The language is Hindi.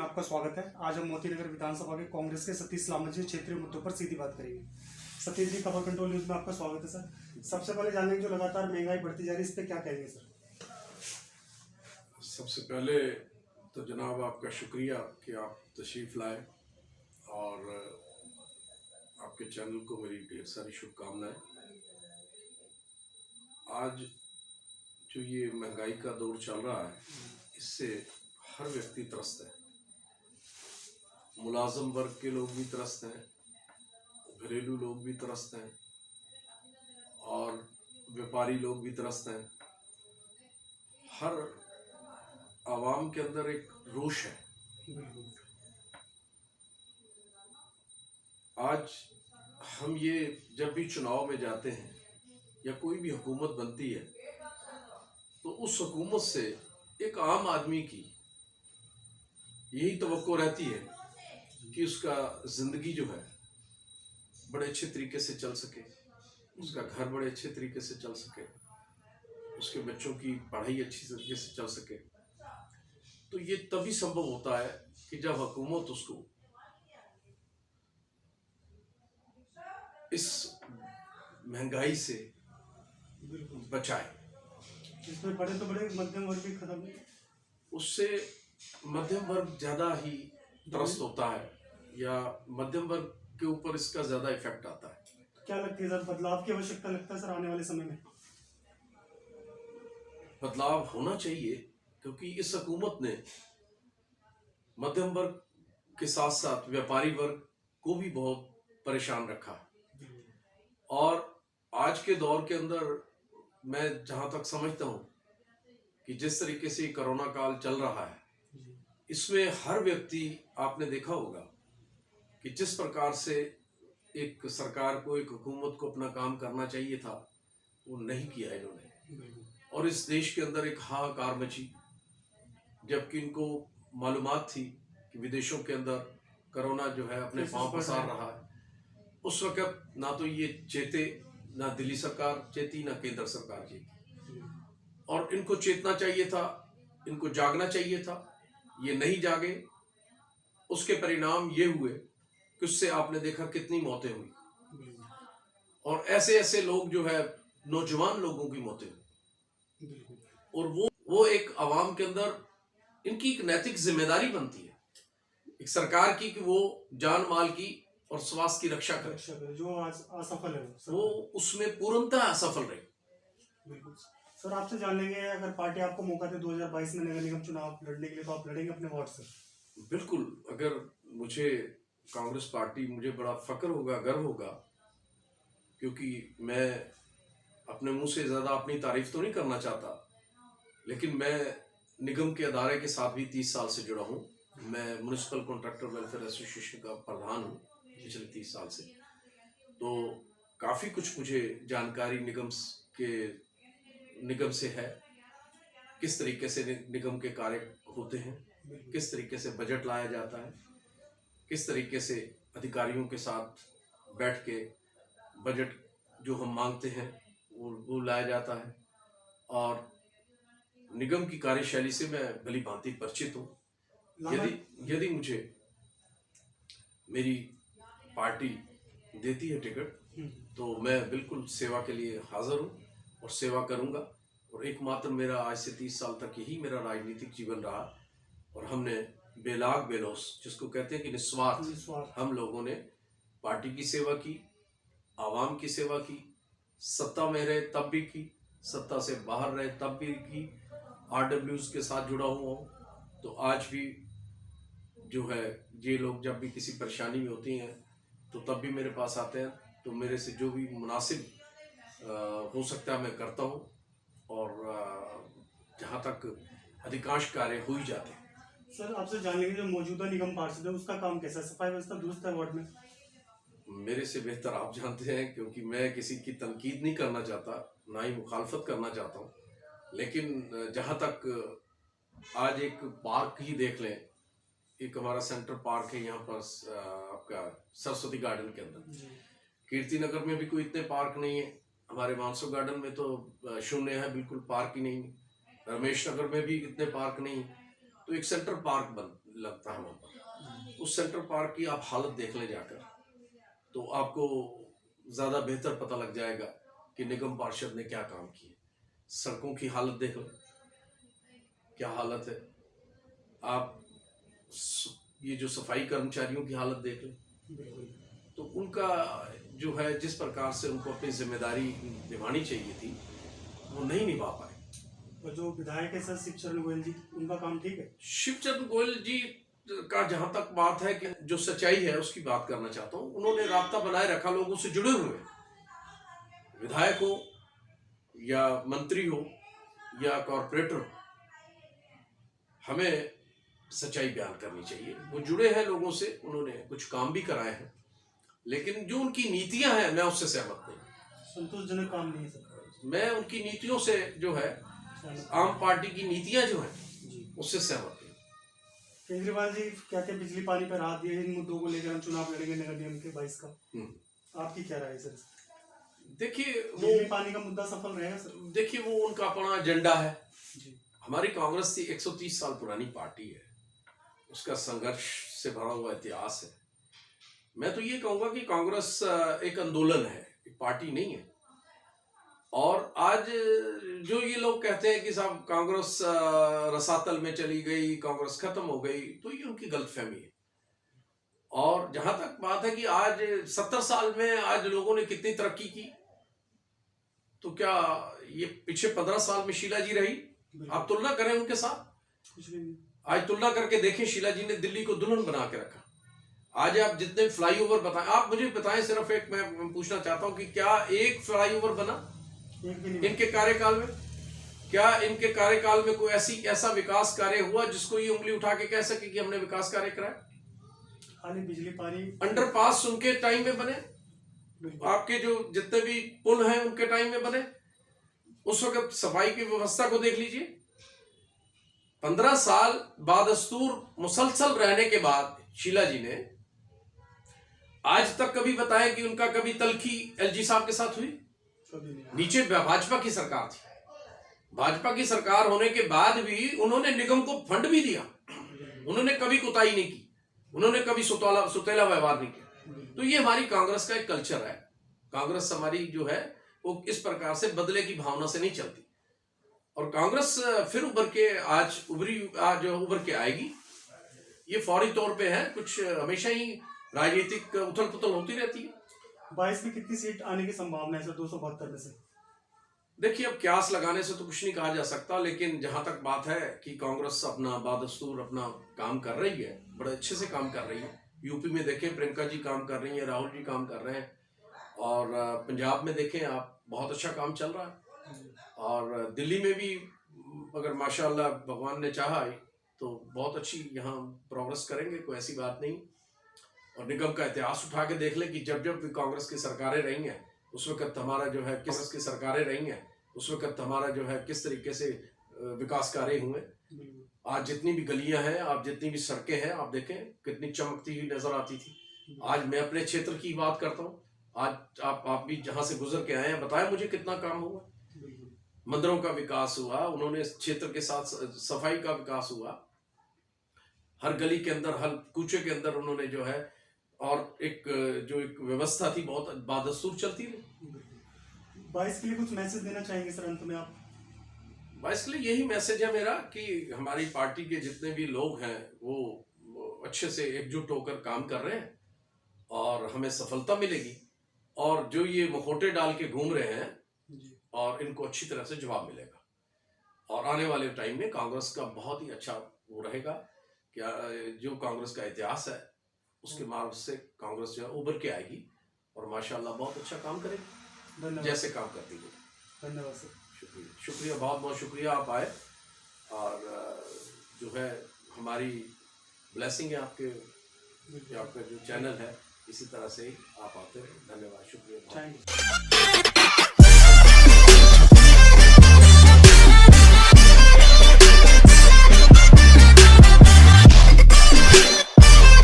आपका स्वागत है। आज हम मोतीनगर विधानसभा के कांग्रेस के सतीश लामत जी क्षेत्रीय मुद्दों पर सीधी बात करेंगे। सतीश जी, खबर कंट्रोल न्यूज में आपका स्वागत है सर। सबसे पहले जानेंगे जो लगातार महंगाई बढ़ती जा रही है, इस पे क्या कहेंगे सर? सबसे पहले तो जनाब आपका शुक्रिया कि आप तशरीफ़ लाए और आपके चैनल को मेरी ढेर सारी शुभकामनाएं। आज जो ये महंगाई का दौर चल रहा है, इससे हर व्यक्ति त्रस्त है। मुलाजम वर्ग के लोग भी त्रस्त हैं, घरेलू लोग भी त्रस्त हैं और व्यापारी लोग भी त्रस्त हैं। हर आवाम के अंदर एक रोष है। आज हम ये जब भी चुनाव में जाते हैं या कोई भी हुकूमत बनती है तो उस हुकूमत से एक आम आदमी की यही तवक्को रहती है कि उसका ज़िंदगी जो है बड़े अच्छे तरीके से चल सके, उसका घर बड़े अच्छे तरीके से चल सके, उसके बच्चों की पढ़ाई अच्छी तरीके से चल सके। तो ये तभी संभव होता है कि जब हुकूमत उसको इस महंगाई से बचाए। इसमें बड़े तो बड़े मध्यम वर्ग भी खत्म, उससे मध्यम वर्ग ज़्यादा ही त्रस्त होता है या मध्यम वर्ग के ऊपर इसका ज़्यादा इफेक्ट आता है। क्या लगती है सर, बदलाव की आवश्यकता लगता है सर आने वाले समय में? बदलाव होना चाहिए क्योंकि इस हुकूमत ने मध्यम वर्ग के साथ साथ व्यापारी वर्ग को भी बहुत परेशान रखा और आज के दौर के अंदर मैं जहाँ तक समझता हूँ कि जिस तरीके से कोरोना काल चल रहा है, इसमें हर व्यक्ति, आपने देखा होगा कि जिस प्रकार से एक सरकार को, एक हुकूमत को अपना काम करना चाहिए था, वो नहीं किया इन्होंने और इस देश के अंदर एक हाहाकार मची। जबकि इनको मालूमात थी कि विदेशों के अंदर कोरोना जो है अपने पांव पसार रहा है, उस वक्त ना तो ये चेते, ना दिल्ली सरकार चेती, ना केंद्र सरकार चेती और इनको चेतना चाहिए था, इनको जागना चाहिए था। ये नहीं जागे, उसके परिणाम ये हुए कि उससे आपने देखा कितनी मौतें हुई और ऐसे ऐसे लोग जो है, नौजवान लोगों की मौतें हुई और वो एक आवाम के अंदर इनकी एक नैतिक जिम्मेदारी बनती है एक सरकार की कि वो जान माल की और स्वास्थ्य की रक्षा करे। जो आज असफल है वो उसमें पूर्णतः असफल रही। बिल्कुल सर, आपसे जान लेंगे, अगर पार्टी आपको मौका दे 2022 में नगर निगम चुनाव लड़ने के लिए, तो आप लड़ेंगे अपने वार्ड से? बिल्कुल, अगर मुझे कांग्रेस पार्टी, मुझे बड़ा फक्र होगा, गर्व होगा, क्योंकि मैं अपने मुंह से ज़्यादा अपनी तारीफ तो नहीं करना चाहता, लेकिन मैं निगम के अदारे के साथ भी 30 साल से जुड़ा हूँ। मैं म्यूनिसिपल कॉन्ट्रैक्टर वेलफेयर एसोसिएशन का प्रधान हूँ पिछले 30 साल से, तो काफ़ी कुछ मुझे जानकारी निगम से है। किस तरीके से निगम के कार्य होते हैं, किस तरीके से बजट लाया जाता है, किस तरीके से अधिकारियों के साथ बैठ के बजट जो हम मांगते हैं वो लाया जाता है और निगम की कार्यशैली से मैं भली भांति परिचित हूँ। यदि मुझे मेरी पार्टी देती है टिकट तो मैं बिल्कुल सेवा के लिए हाजिर हूँ और सेवा करूँगा और एकमात्र मेरा आज से 30 साल तक यही मेरा राजनीतिक जीवन रहा और हमने बेलाग बेलोस, जिसको कहते हैं कि निस्वार्थ, हम लोगों ने पार्टी की सेवा की, आवाम की सेवा की, सत्ता में रहे तब भी की, सत्ता से बाहर रहे तब भी की, RWs के साथ जुड़ा हुआ हूँ। तो आज भी जो है, ये लोग जब भी किसी परेशानी में होती हैं तो तब भी मेरे पास आते हैं, तो मेरे से जो भी मुनासिब हो सकता है मैं करता हूँ और जहाँ तक अधिकांश कार्य हो ही जाते हैं। सर, आपसे जान लेंगे, जो मौजूदा निगम पार्षद है उसका काम कैसा है? सफाई व्यवस्था दुरुस्त है वार्ड में? मेरे से बेहतर आप जानते हैं, क्योंकि मैं किसी की तनकीद नहीं करना चाहता, ना ही मुखालफत करना चाहता हूँ, लेकिन जहाँ तक आज एक पार्क ही देख लें, एक हमारा सेंट्रल पार्क है यहाँ पर आपका सरस्वती गार्डन के अंदर, कीर्ति नगर में भी कोई इतने पार्क नहीं है, हमारे मानसो गार्डन में तो शून्य है, बिल्कुल पार्क ही नहीं, रमेश नगर में भी इतने पार्क नहीं, तो एक सेंट्रल पार्क लगता है वहाँ पर। उस सेंट्रल पार्क की आप हालत देख लें जाकर, तो आपको ज़्यादा बेहतर पता लग जाएगा कि निगम पार्षद ने क्या काम किए। सड़कों की हालत देख लो, क्या हालत है। आप ये जो सफाई कर्मचारियों की हालत देख लें, तो उनका जो है जिस प्रकार से उनको अपनी जिम्मेदारी निभानी चाहिए थी वो नहीं निभा पाए। और जो विधायक है सर शिवचरण गोयल जी, उनका काम ठीक है? शिवचरण गोयल जी का जहां तक बात है कि जो सच्चाई है उसकी बात करना चाहता हूं, उन्होंने राब्ता बनाए रखा लोगों से जुड़े हुए, विधायक हो या मंत्री हो या कॉर्पोरेटर हो, हमें सच्चाई बयान करनी चाहिए। वो जुड़े हैं लोगों से, उन्होंने कुछ काम भी कराए हैं, लेकिन जो उनकी नीतियां हैं मैं उससे सहमत नहीं। संतोषजनक काम नहीं है सर? मैं उनकी नीतियों से जो है, आम पार्टी की नीतियां जो हैं उससे सहमत नहीं। केजरीवाल जी कहते हैं बिजली पानी पर राहत दिए, इन मुद्दों को लेकर हम चुनाव लड़ेंगे नगर निगम के 22 का। आपकी क्या राय है सर? देखिए बिजली पानी का मुद्दा सफल रहेगा सर? देखिए वो उनका अपना एजेंडा है। हमारी कांग्रेस 130 साल पुरानी पार्टी है, उसका संघर्ष से भरा हुआ इतिहास है। मैं तो ये कहूंगा कि कांग्रेस एक आंदोलन है, एक पार्टी नहीं है। और आज जो ये लोग कहते हैं कि साहब कांग्रेस रसातल में चली गई, कांग्रेस खत्म हो गई, तो ये उनकी गलतफहमी है। और जहां तक बात है कि आज 70 साल में आज लोगों ने कितनी तरक्की की, तो क्या ये पीछे 15 साल में शीला जी रही? आप तुलना करें उनके साथ, कुछ भी नहीं। आज तुलना करके देखें, शीला जी ने दिल्ली को दुल्हन बना के रखा। आज आप जितने फ्लाईओवर बताएं, आप मुझे बताएं, सिर्फ एक मैं पूछना चाहता हूं कि क्या एक फ्लाईओवर बना इनके कार्यकाल में? क्या इनके कार्यकाल में कोई ऐसा विकास कार्य हुआ जिसको ये उंगली उठा के कह सके कि हमने विकास कार्य कराया? खाली बिजली पानी। अंडरपास उनके टाइम में बने, आपके जो जितने भी पुल हैं उनके टाइम में बने। उस वक्त सफाई की व्यवस्था को देख लीजिए। 15 साल बादस्तूर मुसलसल रहने के बाद शीला जी ने आज तक कभी बताया कि उनका कभी तलखी एलजी साहब के साथ हुई? नीचे भाजपा की सरकार थी, भाजपा की सरकार होने के बाद भी उन्होंने निगम को फंड भी दिया, उन्होंने कभी कुताही नहीं की, उन्होंने कभी सुतेला व्यवहार नहीं किया। तो ये हमारी कांग्रेस का एक कल्चर है। कांग्रेस हमारी जो है वो इस प्रकार से बदले की भावना से नहीं चलती। और कांग्रेस फिर उभर के आएगी। ये फौरी तौर पे है, कुछ हमेशा ही राजनीतिक उथल पुथल होती रहती है। 22 में कितनी सीट आने की संभावना है सर 272 में से? देखिए अब क्यास लगाने से तो कुछ नहीं कहा जा सकता, लेकिन जहां तक बात है कि कांग्रेस अपना बादस्तूर अपना काम कर रही है, बड़े अच्छे से काम कर रही है। यूपी में देखें प्रियंका जी काम कर रही है, राहुल जी काम कर रहे हैं, और पंजाब में देखें आप बहुत अच्छा काम चल रहा है। और दिल्ली में भी अगर माशाल्लाह भगवान ने चाहा तो बहुत अच्छी यहाँ प्रोग्रेस करेंगे, कोई ऐसी बात नहीं। और निगम का इतिहास उठा के देख ले कि जब जब भी कांग्रेस की सरकारें रही हैं उस वक्त हमारा जो है कांग्रेस की सरकारें रही हैं उस वक्त हमारा जो है किस तरीके से विकास कार्य हुए। आज जितनी भी गलियां हैं, आप जितनी भी सड़कें हैं, आप देखें कितनी चमकती हुई नजर आती थी। आज मैं अपने क्षेत्र की बात करता हूँ, आज आप भी जहां से गुजर के आए हैं, बताएं मुझे कितना काम हुआ। मंदिरों का विकास हुआ, उन्होंने क्षेत्र के साथ सफाई का विकास हुआ, हर गली के अंदर हर कूचे के अंदर उन्होंने जो है, और एक व्यवस्था थी बहुत बादस्तूर चलती रही। 22 के लिए कुछ मैसेज देना चाहेंगे सर अंत में आप? 22 के लिए यही मैसेज है मेरा कि हमारी पार्टी के जितने भी लोग हैं वो अच्छे से एकजुट होकर काम कर रहे हैं और हमें सफलता मिलेगी। और जो ये मुखौटे डाल के घूम रहे हैं और इनको अच्छी तरह से जवाब मिलेगा। और आने वाले टाइम में कांग्रेस का बहुत ही अच्छा वो रहेगा, क्या जो कांग्रेस का इतिहास है उसके मार्ग से कांग्रेस जो है उभर के आएगी और माशाल्लाह बहुत अच्छा काम करेगी जैसे काम करती है। धन्यवाद सर। शुक्रिया, बहुत बहुत शुक्रिया आप आए। और जो है हमारी ब्लेसिंग है आपका जो चैनल है, इसी तरह से ही आप आते रहे। धन्यवाद, शुक्रिया।